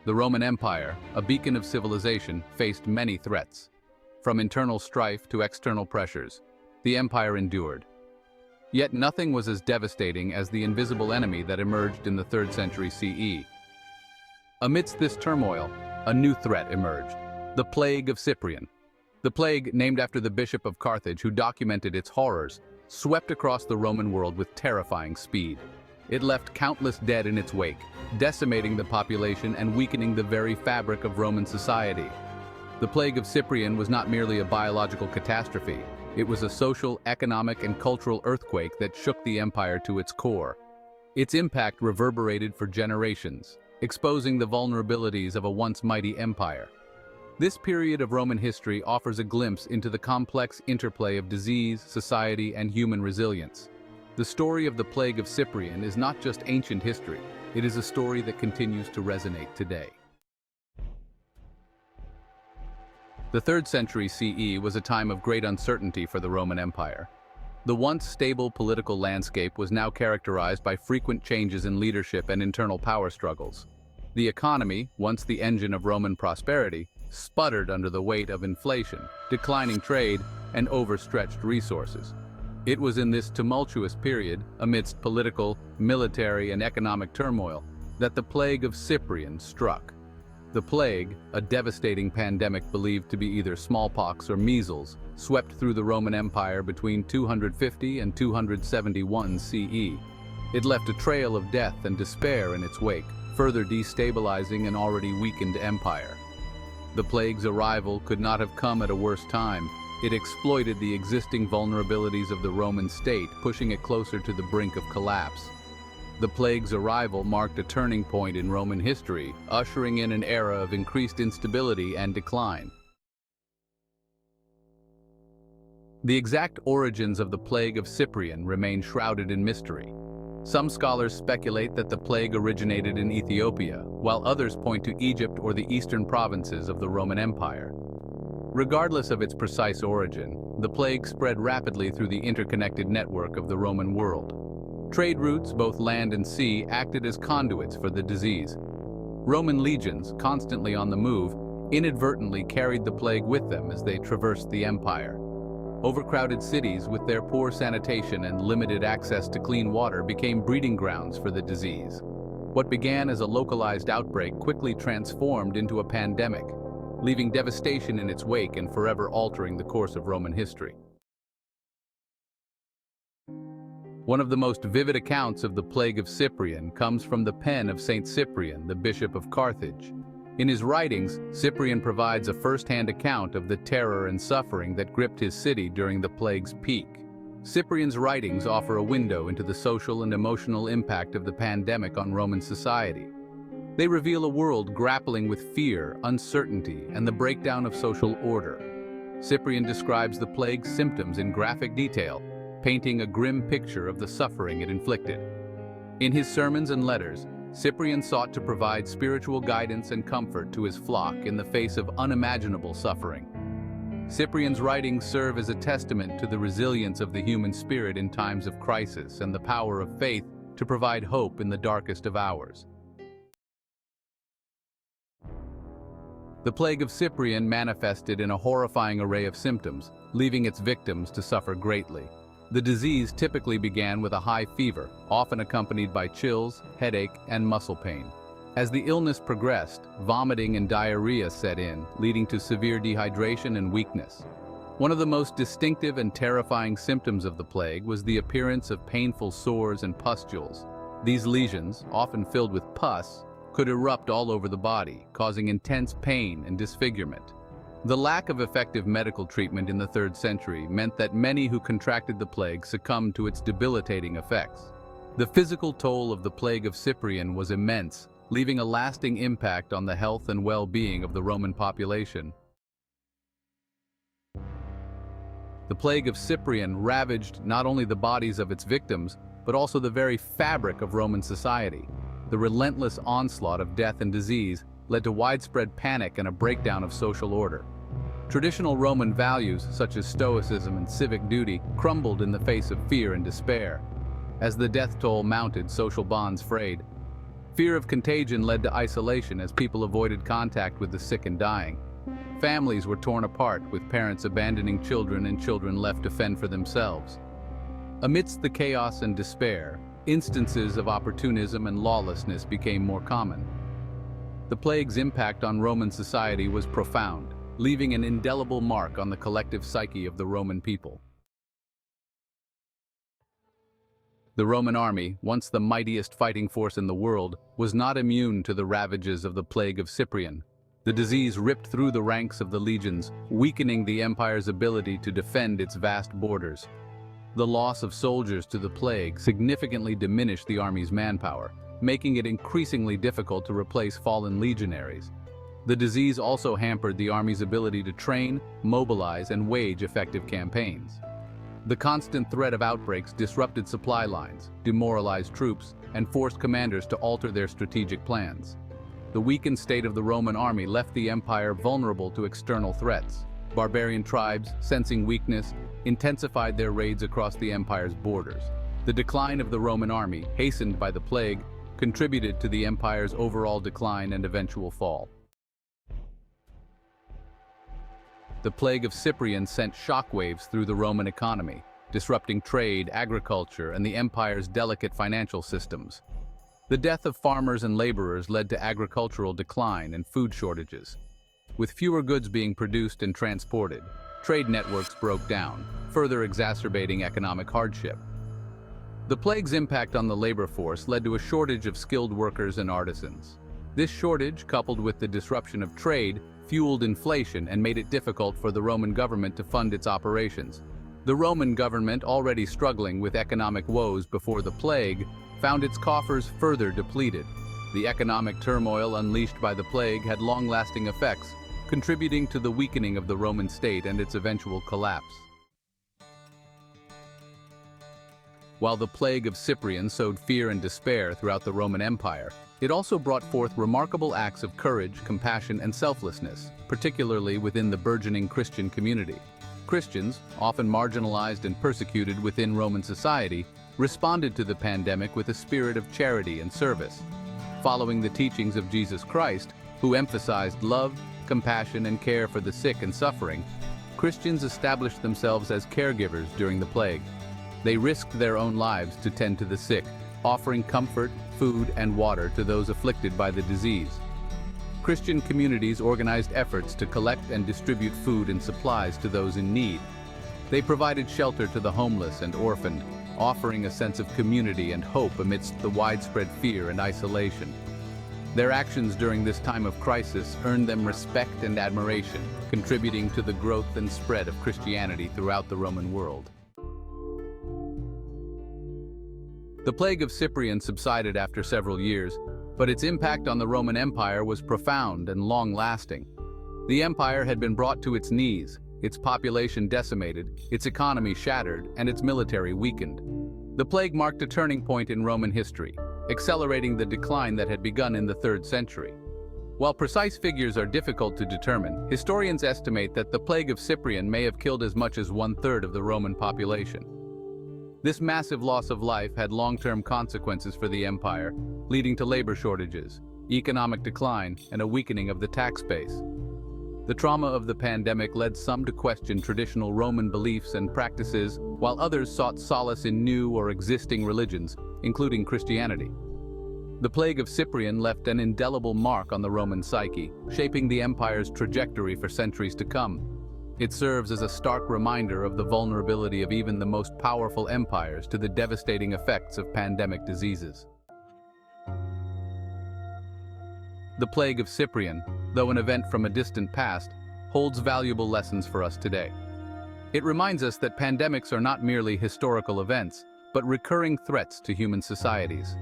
The Roman Empire, a beacon of civilization, faced many threats. From internal strife to external pressures, the empire endured. Yet nothing was as devastating as the invisible enemy that emerged in the 3rd century CE. Amidst this turmoil, a new threat emerged: the Plague of Cyprian. The plague, named after the bishop of Carthage who documented its horrors, swept across the Roman world with terrifying speed. It left countless dead in its wake, decimating the population and weakening the very fabric of Roman society. The Plague of Cyprian was not merely a biological catastrophe. It was a social, economic, and cultural earthquake that shook the empire to its core. Its impact reverberated for generations, exposing the vulnerabilities of a once mighty empire. This period of Roman history offers a glimpse into the complex interplay of disease, society, and human resilience. The story of the Plague of Cyprian is not just ancient history, it is a story that continues to resonate today. The 3rd century CE was a time of great uncertainty for the Roman Empire. The once stable political landscape was now characterized by frequent changes in leadership and internal power struggles. The economy, once the engine of Roman prosperity, sputtered under the weight of inflation, declining trade, and overstretched resources. It was in this tumultuous period, amidst political, military, and economic turmoil, that the Plague of Cyprian struck. The plague, a devastating pandemic believed to be either smallpox or measles, swept through the Roman Empire between 250 and 271 CE. It left a trail of death and despair in its wake, further destabilizing an already weakened empire. The plague's arrival could not have come at a worse time. It exploited the existing vulnerabilities of the Roman state, pushing it closer to the brink of collapse. The plague's arrival marked a turning point in Roman history, ushering in an era of increased instability and decline. The exact origins of the Plague of Cyprian remain shrouded in mystery. Some scholars speculate that the plague originated in Ethiopia, while others point to Egypt or the eastern provinces of the Roman Empire. Regardless of its precise origin, the plague spread rapidly through the interconnected network of the Roman world. Trade routes, both land and sea, acted as conduits for the disease. Roman legions, constantly on the move, inadvertently carried the plague with them as they traversed the empire. Overcrowded cities with their poor sanitation and limited access to clean water became breeding grounds for the disease. What began as a localized outbreak quickly transformed into a pandemic, leaving devastation in its wake and forever altering the course of Roman history. One of the most vivid accounts of the Plague of Cyprian comes from the pen of Saint Cyprian, the bishop of Carthage. In his writings, Cyprian provides a first-hand account of the terror and suffering that gripped his city during the plague's peak. Cyprian's writings offer a window into the social and emotional impact of the pandemic on Roman society. They reveal a world grappling with fear, uncertainty, and the breakdown of social order. Cyprian describes the plague's symptoms in graphic detail, painting a grim picture of the suffering it inflicted. In his sermons and letters, Cyprian sought to provide spiritual guidance and comfort to his flock in the face of unimaginable suffering. Cyprian's writings serve as a testament to the resilience of the human spirit in times of crisis and the power of faith to provide hope in the darkest of hours. The Plague of Cyprian manifested in a horrifying array of symptoms, leaving its victims to suffer greatly. The disease typically began with a high fever, often accompanied by chills, headache, and muscle pain. As the illness progressed, vomiting and diarrhea set in, leading to severe dehydration and weakness. One of the most distinctive and terrifying symptoms of the plague was the appearance of painful sores and pustules. These lesions, often filled with pus, could erupt all over the body, causing intense pain and disfigurement. The lack of effective medical treatment in the 3rd century meant that many who contracted the plague succumbed to its debilitating effects. The physical toll of the Plague of Cyprian was immense, leaving a lasting impact on the health and well-being of the Roman population. The Plague of Cyprian ravaged not only the bodies of its victims, but also the very fabric of Roman society. The relentless onslaught of death and disease led to widespread panic and a breakdown of social order. Traditional Roman values, such as stoicism and civic duty, crumbled in the face of fear and despair. As the death toll mounted, social bonds frayed. Fear of contagion led to isolation as people avoided contact with the sick and dying. Families were torn apart, with parents abandoning children and children left to fend for themselves. Amidst the chaos and despair, instances of opportunism and lawlessness became more common. The plague's impact on Roman society was profound, leaving an indelible mark on the collective psyche of the Roman people. The Roman army, once the mightiest fighting force in the world, was not immune to the ravages of the plague of Cyprian. The disease ripped through the ranks of the legions, weakening the empire's ability to defend its vast borders. The loss of soldiers to the plague significantly diminished the army's manpower, making it increasingly difficult to replace fallen legionaries. The disease also hampered the army's ability to train, mobilize, and wage effective campaigns. The constant threat of outbreaks disrupted supply lines, demoralized troops, and forced commanders to alter their strategic plans. The weakened state of the Roman army left the empire vulnerable to external threats. Barbarian tribes, sensing weakness, intensified their raids across the empire's borders. The decline of the Roman army, hastened by the plague, contributed to the empire's overall decline and eventual fall. The plague of Cyprian sent shockwaves through the Roman economy, disrupting trade, agriculture, and the empire's delicate financial systems. The death of farmers and laborers led to agricultural decline and food shortages. With fewer goods being produced and transported, trade networks broke down, further exacerbating economic hardship. The plague's impact on the labor force led to a shortage of skilled workers and artisans. This shortage, coupled with the disruption of trade, fueled inflation and made it difficult for the Roman government to fund its operations. The Roman government, already struggling with economic woes before the plague, found its coffers further depleted. The economic turmoil unleashed by the plague had long-lasting effects, contributing to the weakening of the Roman state and its eventual collapse. While the plague of Cyprian sowed fear and despair throughout the Roman Empire, it also brought forth remarkable acts of courage, compassion, and selflessness, particularly within the burgeoning Christian community. Christians, often marginalized and persecuted within Roman society, responded to the pandemic with a spirit of charity and service. Following the teachings of Jesus Christ, who emphasized love, compassion, and care for the sick and suffering, Christians established themselves as caregivers during the plague. They risked their own lives to tend to the sick, offering comfort, food, and water to those afflicted by the disease. Christian communities organized efforts to collect and distribute food and supplies to those in need. They provided shelter to the homeless and orphaned, offering a sense of community and hope amidst the widespread fear and isolation. Their actions during this time of crisis earned them respect and admiration, contributing to the growth and spread of Christianity throughout the Roman world. The plague of Cyprian subsided after several years, but its impact on the Roman Empire was profound and long-lasting. The empire had been brought to its knees, its population decimated, its economy shattered, and its military weakened. The plague marked a turning point in Roman history, accelerating the decline that had begun in the 3rd century. While precise figures are difficult to determine, historians estimate that the plague of Cyprian may have killed as much as 1/3 of the Roman population. This massive loss of life had long-term consequences for the empire, leading to labor shortages, economic decline, and a weakening of the tax base. The trauma of the pandemic led some to question traditional Roman beliefs and practices, while others sought solace in new or existing religions, including Christianity. The plague of Cyprian left an indelible mark on the Roman psyche, shaping the empire's trajectory for centuries to come. It serves as a stark reminder of the vulnerability of even the most powerful empires to the devastating effects of pandemic diseases. The plague of Cyprian, though an event from a distant past, holds valuable lessons for us today. It reminds us that pandemics are not merely historical events, but recurring threats to human societies.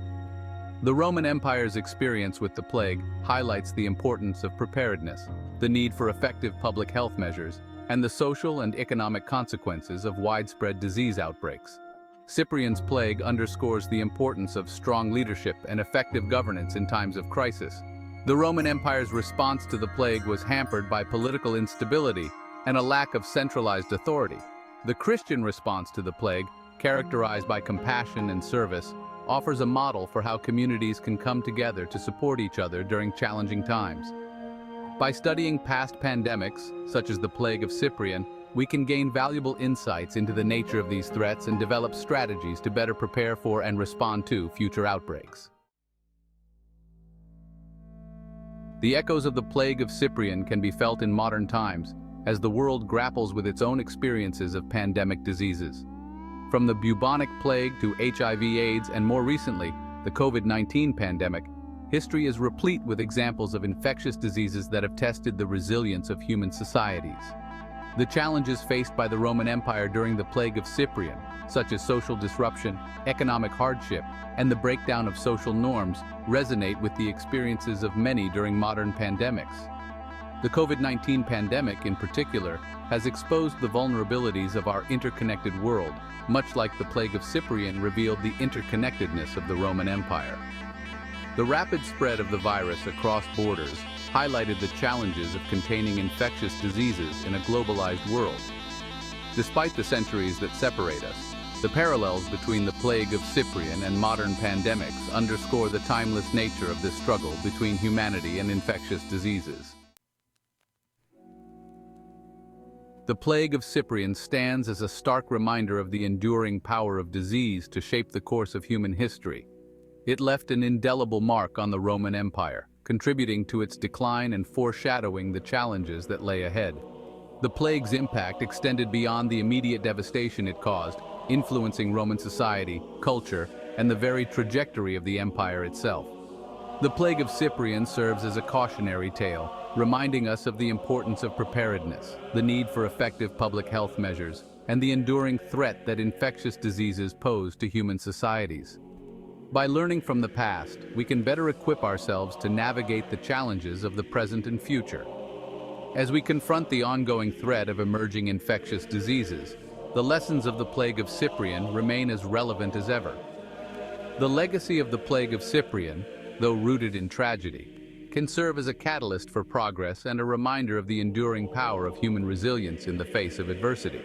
The Roman Empire's experience with the plague highlights the importance of preparedness, the need for effective public health measures, and the social and economic consequences of widespread disease outbreaks. Cyprian's plague underscores the importance of strong leadership and effective governance in times of crisis. The Roman Empire's response to the plague was hampered by political instability and a lack of centralized authority. The Christian response to the plague, characterized by compassion and service, offers a model for how communities can come together to support each other during challenging times. By studying past pandemics, such as the plague of Cyprian, we can gain valuable insights into the nature of these threats and develop strategies to better prepare for and respond to future outbreaks. The echoes of the plague of Cyprian can be felt in modern times as the world grapples with its own experiences of pandemic diseases. From the bubonic plague to HIV/AIDS and more recently, the COVID-19 pandemic, history is replete with examples of infectious diseases that have tested the resilience of human societies. The challenges faced by the Roman Empire during the plague of Cyprian, such as social disruption, economic hardship, and the breakdown of social norms, resonate with the experiences of many during modern pandemics. The COVID-19 pandemic, in particular, has exposed the vulnerabilities of our interconnected world, much like the plague of Cyprian revealed the interconnectedness of the Roman Empire. The rapid spread of the virus across borders highlighted the challenges of containing infectious diseases in a globalized world. Despite the centuries that separate us, the parallels between the plague of Cyprian and modern pandemics underscore the timeless nature of this struggle between humanity and infectious diseases. The plague of Cyprian stands as a stark reminder of the enduring power of disease to shape the course of human history. It left an indelible mark on the Roman Empire, contributing to its decline and foreshadowing the challenges that lay ahead. The plague's impact extended beyond the immediate devastation it caused, influencing Roman society, culture, and the very trajectory of the empire itself. The plague of Cyprian serves as a cautionary tale, reminding us of the importance of preparedness, the need for effective public health measures, and the enduring threat that infectious diseases pose to human societies. By learning from the past, we can better equip ourselves to navigate the challenges of the present and future. As we confront the ongoing threat of emerging infectious diseases, the lessons of the plague of Cyprian remain as relevant as ever. The legacy of the plague of Cyprian, though rooted in tragedy, can serve as a catalyst for progress and a reminder of the enduring power of human resilience in the face of adversity.